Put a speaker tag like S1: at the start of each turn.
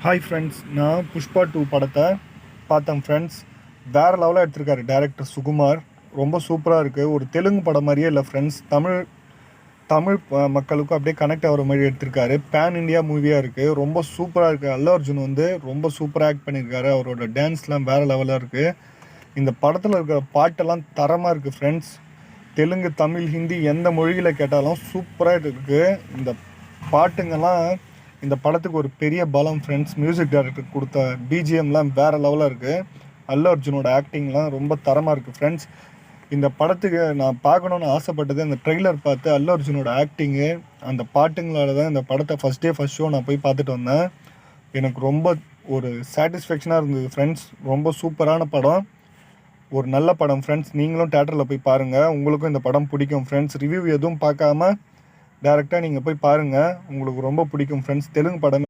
S1: Hi friends, நான் புஷ்பா 2 படத்தை பார்த்தேன் ஃப்ரெண்ட்ஸ். வேறு லெவலாக எடுத்திருக்காரு டைரக்டர் சுகுமார். ரொம்ப சூப்பராக இருக்குது. ஒரு தெலுங்கு படம் மாதிரியே இல்லை ஃப்ரெண்ட்ஸ். தமிழ் மக்களுக்கும் அப்படியே கனெக்ட் ஆகிற மாதிரி எடுத்திருக்காரு. பேன் இண்டியா மூவியாக இருக்குது. ரொம்ப சூப்பராக இருக்குது. அல்லு அர்ஜுன் வந்து ரொம்ப சூப்பராக ஆக்ட் பண்ணியிருக்காரு. அவரோட டான்ஸ்லாம் வேறு லெவலாக இருக்குது. இந்த படத்தில் இருக்கிற பாட்டெல்லாம் தரமாக இருக்குது ஃப்ரெண்ட்ஸ். தெலுங்கு, தமிழ், ஹிந்தி எந்த மொழியில் கேட்டாலும் சூப்பராக இருக்குது. இந்த பாட்டுங்கெல்லாம் இந்த படத்துக்கு ஒரு பெரிய பலம் ஃப்ரெண்ட்ஸ். மியூசிக் டைரக்டர் கொடுத்த பிஜிஎம்லாம் வேறு லெவலாக இருக்குது. அல்லு அர்ஜுனோட ஆக்டிங்லாம் ரொம்ப தரமாக இருக்குது ஃப்ரெண்ட்ஸ். இந்த படத்துக்கு நான் பார்க்கணுன்னு ஆசைப்பட்டது அந்த ட்ரெய்லர் பார்த்து அல்லு அர்ஜுனோட ஆக்டிங்கு, அந்த பாட்டுங்களால் தான் இந்த படத்தை ஃபஸ்ட் ஷோ நான் போய் பார்த்துட்டு வந்தேன். எனக்கு ரொம்ப ஒரு சாட்டிஸ்ஃபேக்ஷனாக இருந்தது ஃப்ரெண்ட்ஸ். ரொம்ப சூப்பரான படம், ஒரு நல்ல படம் ஃப்ரெண்ட்ஸ். நீங்களும் தேட்டரில் போய் பாருங்கள், உங்களுக்கும் இந்த படம் பிடிக்கும் ஃப்ரெண்ட்ஸ். ரிவ்யூ எதுவும் பார்க்காம டேரெக்டாக நீங்கள் போய் பாருங்கள், உங்களுக்கு ரொம்ப பிடிக்கும் ஃப்ரெண்ட்ஸ். தெலுங்கு படம்